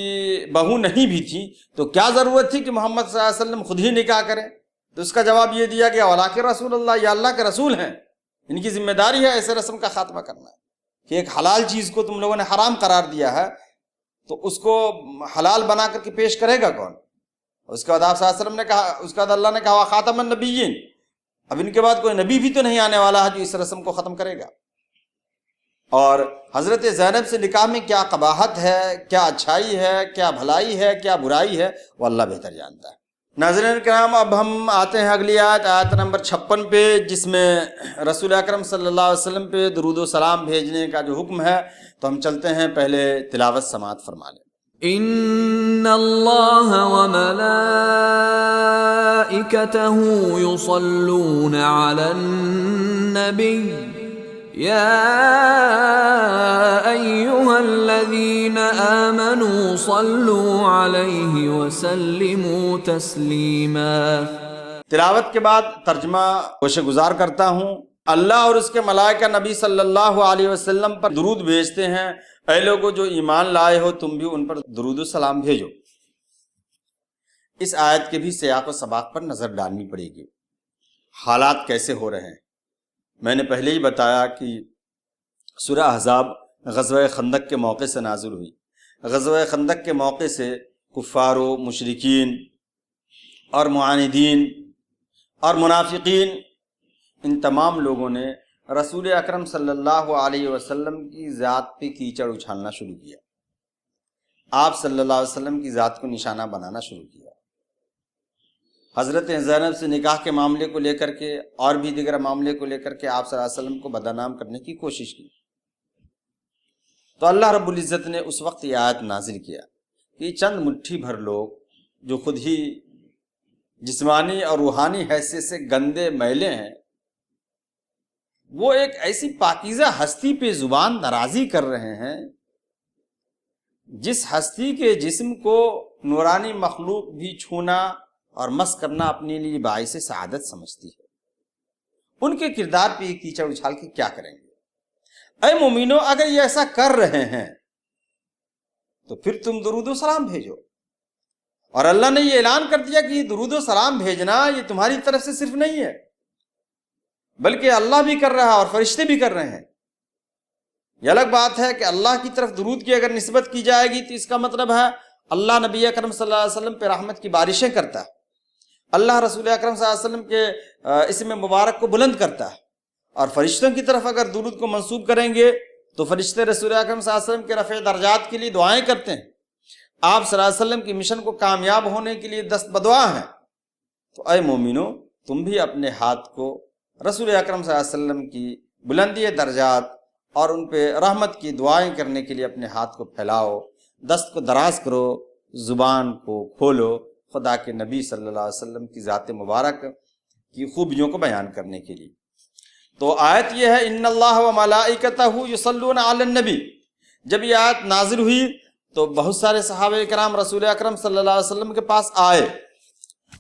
بہو نہیں بھی تھی تو کیا ضرورت تھی کہ محمد صلی اللہ علیہ وسلم خود ہی نکاح کریں. تو اس کا جواب یہ دیا گیا ولاکن رسول اللہ، یہ اللہ کے رسول ہیں، ان کی ذمہ داری ہے ایسے رسم کا خاتمہ کرنا. کہ ایک حلال چیز کو تم لوگوں نے حرام قرار دیا ہے تو اس کو حلال بنا کر کے پیش کرے گا کون؟ اس کے بعد آپ صلی اللہ علیہ وسلم نے کہا، اس کے بعد اللہ نے کہا خاتم النبیین، اب ان کے بعد کوئی نبی بھی تو نہیں آنے والا ہے جو اس رسم کو ختم کرے گا. اور حضرت زینب سے نکاح میں کیا قباحت ہے، کیا اچھائی ہے، کیا بھلائی ہے، کیا برائی ہے، وہ اللہ بہتر جانتا ہے. ناظرین کرام، اب ہم آتے ہیں اگلی آیت، آیت نمبر 56 پہ، جس میں رسول اکرم صلی اللہ علیہ وسلم پہ درود و سلام بھیجنے کا جو حکم ہے. تو ہم چلتے ہیں، پہلے تلاوت سماعت فرما لیں. ان اللہ وملائکته یصلون علی النبی یا ایہا الذین آمنوا صلوا علیہ وسلموا تسلیما. تلاوت کے بعد ترجمہ گوشہ گزار کرتا ہوں. اللہ اور اس کے ملائکہ نبی صلی اللہ علیہ وسلم پر درود بھیجتے ہیں. اے لوگو جو ایمان لائے ہو تم بھی ان پر درود و سلام بھیجو. اس آیت کے بھی سیاق و سباق پر نظر ڈالنی پڑے گی. حالات کیسے ہو رہے ہیں؟ میں نے پہلے ہی بتایا کہ سورہ احزاب غزوہ خندق کے موقع سے نازل ہوئی. غزوہ خندق کے موقع سے کفار و مشرکین اور معاندین اور منافقین، ان تمام لوگوں نے رسول اکرم صلی اللہ علیہ وسلم کی ذات پہ کیچڑ اچھالنا شروع کیا. آپ صلی اللہ علیہ وسلم کی ذات کو نشانہ بنانا شروع کیا۔ حضرت زینب سے نکاح کے معاملے کو لے کر کے اور بھی دیگر معاملے کو لے کر کے آپ صلی اللہ علیہ وسلم کو بدنام کرنے کی کوشش کی۔ تو اللہ رب العزت نے اس وقت یہ آیت نازل کیا کہ چند مٹھی بھر لوگ جو خود ہی جسمانی اور روحانی حیثیت سے گندے میلے ہیں، وہ ایک ایسی پاکیزہ ہستی پہ زبان درازی کر رہے ہیں جس ہستی کے جسم کو نورانی مخلوق بھی چھونا اور مس کرنا اپنے لیے باعث سعادت سمجھتی ہے۔ ان کے کردار پہ یہ کیچڑ اچھال کے کیا کریں گے؟ اے مومنو، اگر یہ ایسا کر رہے ہیں تو پھر تم درود و سلام بھیجو۔ اور اللہ نے یہ اعلان کر دیا کہ یہ درود و سلام بھیجنا یہ تمہاری طرف سے صرف نہیں ہے، بلکہ اللہ بھی کر رہا ہے اور فرشتے بھی کر رہے ہیں۔ یہ الگ بات ہے کہ اللہ کی طرف درود کی اگر نسبت کی جائے گی تو اس کا مطلب ہے اللہ نبی اکرم صلی اللہ علیہ وسلم پہ رحمت کی بارشیں کرتا ہے، اللہ رسول اکرم صلی اللہ علیہ وسلم کے اسم مبارک کو بلند کرتا ہے۔ اور فرشتوں کی طرف اگر درود کو منسوب کریں گے تو فرشتے رسول اکرم صلی اللہ علیہ وسلم کے رفع درجات کے لیے دعائیں کرتے ہیں، آپ صلی اللہ علیہ وسلم کی مشن کو کامیاب ہونے کے لیے دست بدعا ہیں۔ تو اے مومنو، تم بھی اپنے ہاتھ کو رسول اکرم صلی اللہ علیہ وسلم کی بلندی درجات اور ان پہ رحمت کی دعائیں کرنے کے لیے اپنے ہاتھ کو پھیلاؤ، دست کو دراز کرو، زبان کو کھولو، خدا کے نبی صلی اللہ علیہ وسلم کی ذات مبارک کی خوبیوں کو بیان کرنے کے لیے۔ تو آیت یہ ہے ان اللہ و ملائکتہ یصلون علی النبی۔ جب یہ آیت نازل ہوئی تو بہت سارے صحابہ کرام رسول اکرم صلی اللہ علیہ وسلم کے پاس آئے،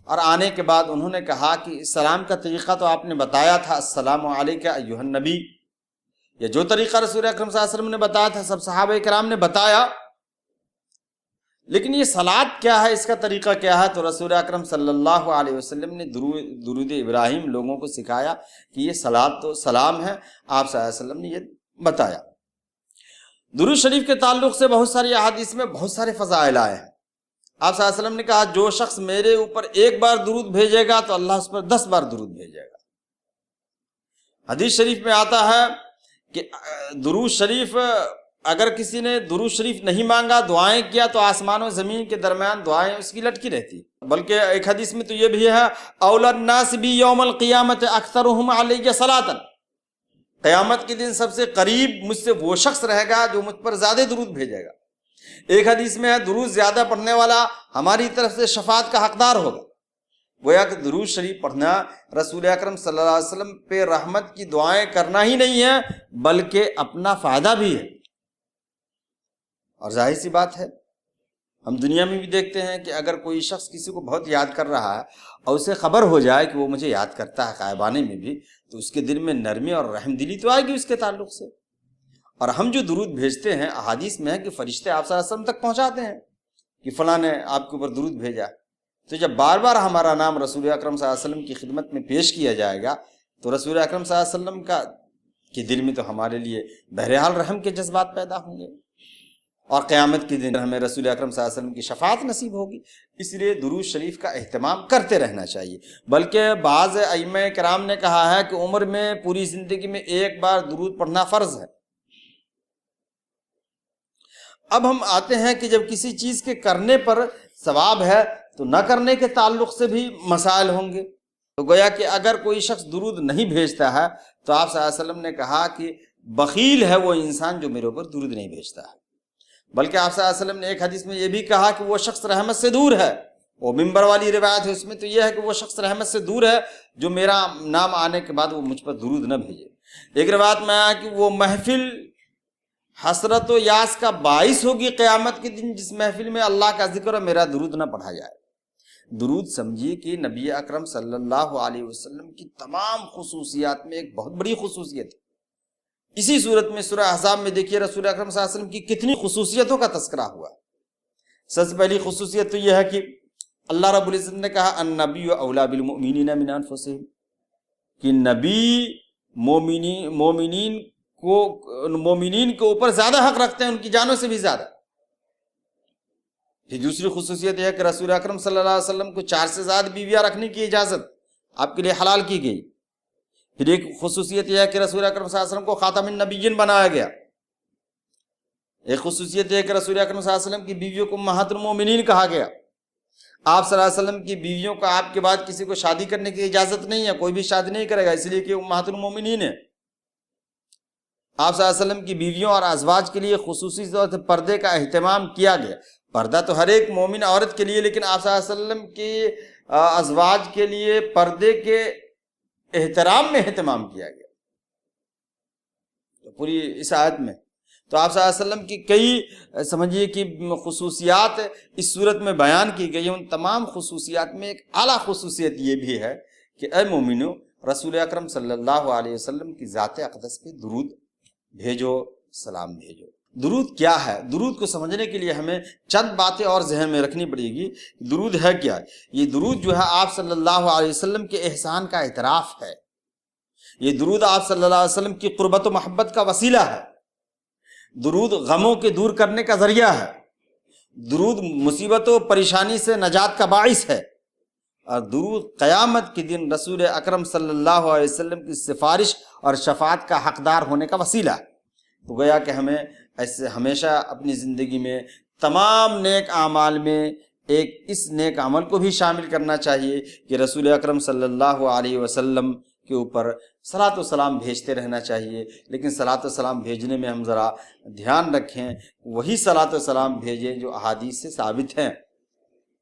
اور آنے کے بعد انہوں نے کہا کہ سلام کا طریقہ تو آپ نے بتایا تھا، السلام علیک ایھا النبی، یہ جو طریقہ رسول اکرم صلی اللہ علیہ وسلم نے بتایا تھا سب صحابہ کرام نے بتایا، لیکن یہ صلاۃ کیا ہے، اس کا طریقہ کیا ہے؟ تو رسول اکرم صلی اللہ علیہ وسلم نے درود ابراہیم لوگوں کو سکھایا کہ یہ صلاۃ تو سلام ہے، آپ صلی اللہ علیہ وسلم نے یہ بتایا۔ درود شریف کے تعلق سے بہت ساری احادیث میں بہت سارے فضائل آئے ہیں۔ آپ صلی اللہ علیہ وسلم نے کہا جو شخص میرے اوپر ایک بار درود بھیجے گا تو اللہ اس پر 10 بار درود بھیجے گا۔ حدیث شریف میں آتا ہے کہ درود شریف اگر کسی نے درود شریف نہیں مانگا، دعائیں کیا، تو آسمان و زمین کے درمیان دعائیں اس کی لٹکی رہتی۔ بلکہ ایک حدیث میں تو یہ بھی ہے اولی الناس بی یوم القیامت اکثرہم علی صلاۃ، قیامت کے دن سب سے قریب مجھ سے وہ شخص رہے گا جو مجھ پر زیادہ درود بھیجے گا۔ ایک حدیث میں ہے درود زیادہ پڑھنے والا ہماری طرف سے شفاعت کا حقدار ہوگا۔ گویا کہ درود شریف پڑھنا رسول اکرم صلی اللہ علیہ وسلم پہ رحمت کی دعائیں کرنا ہی نہیں ہے، بلکہ اپنا فائدہ بھی ہے۔ اور ظاہر سی بات ہے، ہم دنیا میں بھی دیکھتے ہیں کہ اگر کوئی شخص کسی کو بہت یاد کر رہا ہے اور اسے خبر ہو جائے کہ وہ مجھے یاد کرتا ہے غائبانے میں بھی، تو اس کے دل میں نرمی اور رحم دلی تو آئے گی اس کے تعلق سے۔ اور ہم جو درود بھیجتے ہیں، احادیث میں ہے کہ فرشتے آپ صلی اللہ علیہ وسلم تک پہنچاتے ہیں کہ فلاں نے آپ کے اوپر درود بھیجا۔ تو جب بار بار ہمارا نام رسول اکرم صلی اللہ علیہ وسلم کی خدمت میں پیش کیا جائے گا تو رسول اکرم صلی اللہ علیہ وسلم کے دل میں تو ہمارے لیے بہرحال رحم کے جذبات پیدا ہوں گے، اور قیامت کے دن ہمیں رسول اکرم صلی اللہ علیہ وسلم کی شفاعت نصیب ہوگی۔ اس لیے درود شریف کا اہتمام کرتے رہنا چاہیے۔ بلکہ بعض ائمہ کرام نے کہا ہے کہ عمر میں پوری زندگی میں ایک بار درود پڑھنا فرض ہے۔ اب ہم آتے ہیں کہ جب کسی چیز کے کرنے پر ثواب ہے تو نہ کرنے کے تعلق سے بھی مسائل ہوں گے۔ تو گویا کہ اگر کوئی شخص درود نہیں بھیجتا ہے تو آپ صلی اللہ علیہ وسلم نے کہا کہ بخیل ہے وہ انسان جو میرے اوپر درود نہیں بھیجتا ہے۔ بلکہ آپ صلی اللہ علیہ وسلم نے ایک حدیث میں یہ بھی کہا کہ وہ شخص رحمت سے دور ہے، وہ ممبر والی روایت ہے، اس میں تو یہ ہے کہ وہ شخص رحمت سے دور ہے جو میرا نام آنے کے بعد وہ مجھ پر درود نہ بھیجے۔ ایک روایت میں آیا کہ وہ محفل حسرت و یاس کا باعث ہوگی قیامت کے دن جس محفل میں اللہ کا ذکر اور میرا درود نہ پڑھا جائے۔ درود سمجھیے کہ نبی اکرم صلی اللہ علیہ وسلم کی تمام خصوصیات میں ایک بہت بڑی خصوصیت ہے۔ اسی صورت میں سورہ احزاب میں دیکھیے رسول اکرم صلی اللہ علیہ وسلم کی کتنی خصوصیتوں کا تذکرہ ہوا۔ سب سے پہلی خصوصیت تو یہ ہے کہ اللہ رب العزت نے کہا النبی اولی بالمؤمنین من انفسہم، کہ نبی مومنین کے اوپر زیادہ حق رکھتے ہیں، ان کی جانوں سے بھی زیادہ۔ پھر دوسری خصوصیت یہ ہے کہ رسول اکرم صلی اللہ علیہ وسلم کو 4 سے زیادہ بیویاں رکھنے کی اجازت آپ کے لیے حلال کی گئی۔ پھر ایک خصوصیت یہ ہے کہ رسول اکرم صلی اللہ علیہ وسلم کو خاتم النبیین بنایا گیا۔ ایک خصوصیت ہے کہ رسول اکرم صلی اللہ علیہ وسلم کی بیویوں کو امہات المومنین کہا گیا. آپ صلی اللہ علیہ وسلم کی بیویوں کو آپ کے بعد کسی کو شادی کرنے کی اجازت نہیں ہے، کوئی بھی شادی نہیں کرے گا، اس لیے کہ امہات المومنین ہے. آپ صلی اللہ علیہ وسلم کی بیویوں اور ازواج کے لیے خصوصی طور سے پردے کا اہتمام کیا گیا. پردہ تو ہر ایک مومن عورت کے لیے، لیکن آپ صلی اللہ علیہ وسلم کی ازواج کے لیے پردے کے احترام میں اہتمام کیا گیا تو پوری اس آیت میں. تو آپ صلی اللہ علیہ وسلم کی کئی سمجھیے کہ خصوصیات اس صورت میں بیان کی گئی ہیں. ان تمام خصوصیات میں ایک اعلیٰ خصوصیت یہ بھی ہے کہ اے مومنو، رسول اکرم صلی اللہ علیہ وسلم کی ذات اقدس پہ درود بھیجو، سلام بھیجو. درود کیا ہے؟ درود کو سمجھنے کے لیے ہمیں چند باتیں اور ذہن میں رکھنی پڑے گی. درود ہے کیا؟ یہ درود جو ہے آپ صلی اللہ علیہ وسلم کے احسان کا اعتراف ہے. یہ درود آپ صلی اللہ علیہ وسلم کی قربت و محبت کا وسیلہ ہے. درود غموں کے دور کرنے کا ذریعہ ہے. درود مصیبت و پریشانی سے نجات کا باعث ہے. اور درود قیامت کے دن رسول اکرم صلی اللہ علیہ وسلم کی سفارش اور شفاعت کا حقدار ہونے کا وسیلہ ہے. تو گویا کہ ہمیں ایسے ہمیشہ اپنی زندگی میں تمام نیک اعمال میں ایک اس نیک عمل کو بھی شامل کرنا چاہیے کہ رسول اکرم صلی اللہ علیہ وسلم کے اوپر صلاۃ و سلام بھیجتے رہنا چاہیے. لیکن صلاۃ و سلام بھیجنے میں ہم ذرا دھیان رکھیں، وہی صلاۃ و سلام بھیجیں جو احادیث سے ثابت ہیں،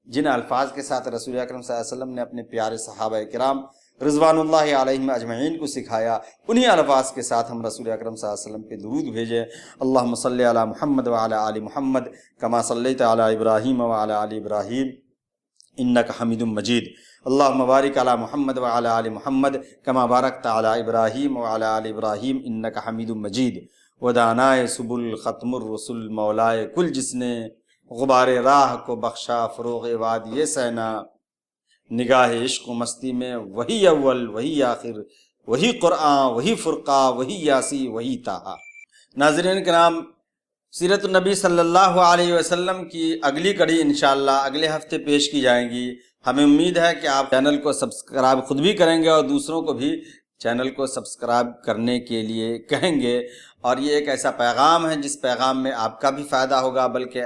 جن الفاظ کے ساتھ رسول اکرم صلی اللہ علیہ وسلم نے اپنے پیارے صحابہ کرام رضوان اللہ علیہم اجمعین کو سکھایا. انہی الفاظ کے ساتھ ہم رسول اکرم صلی اللہ علیہ وسلم پہ درود بھیجیں. اللہم صلی علی محمد وعلی آل محمد کما صلیت علی ابراہیم وعلی آل ابراہیم انک حمید مجید. اللہم بارک علی محمد وعلی آل محمد کما بارکت علی ابراہیم وعلی آل ابراہیم انک حمید مجید. ودانائے سبل ختم الرسل مولائے کل، جس نے غبار راہ کو بخشا فروغ وادی سینا، نگاہ عشق و مستی میں وہی اول وہی آخر، وہی قرآن وہی فرقہ وہی یاسی وہی تاہا. ناظرین کرام، سیرت النبی صلی اللہ علیہ وسلم کی اگلی کڑی انشاءاللہ اگلے ہفتے پیش کی جائیں گی. ہمیں امید ہے کہ آپ چینل کو سبسکرائب خود بھی کریں گے اور دوسروں کو بھی چینل کو سبسکرائب کرنے کے لیے کہیں گے. اور یہ ایک ایسا پیغام ہے جس پیغام میں آپ کا بھی فائدہ ہوگا، بلکہ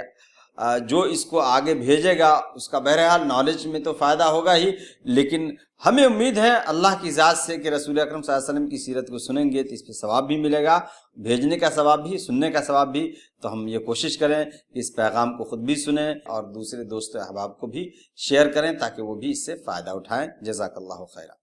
جو اس کو آگے بھیجے گا اس کا بہرحال نالج میں تو فائدہ ہوگا ہی، لیکن ہمیں امید ہے اللہ کی ذات سے کہ رسول اکرم صلی اللہ علیہ وسلم کی سیرت کو سنیں گے تو اس پہ ثواب بھی ملے گا، بھیجنے کا ثواب بھی، سننے کا ثواب بھی. تو ہم یہ کوشش کریں کہ اس پیغام کو خود بھی سنیں اور دوسرے دوست احباب کو بھی شیئر کریں تاکہ وہ بھی اس سے فائدہ اٹھائیں. جزاک اللہ خیرہ.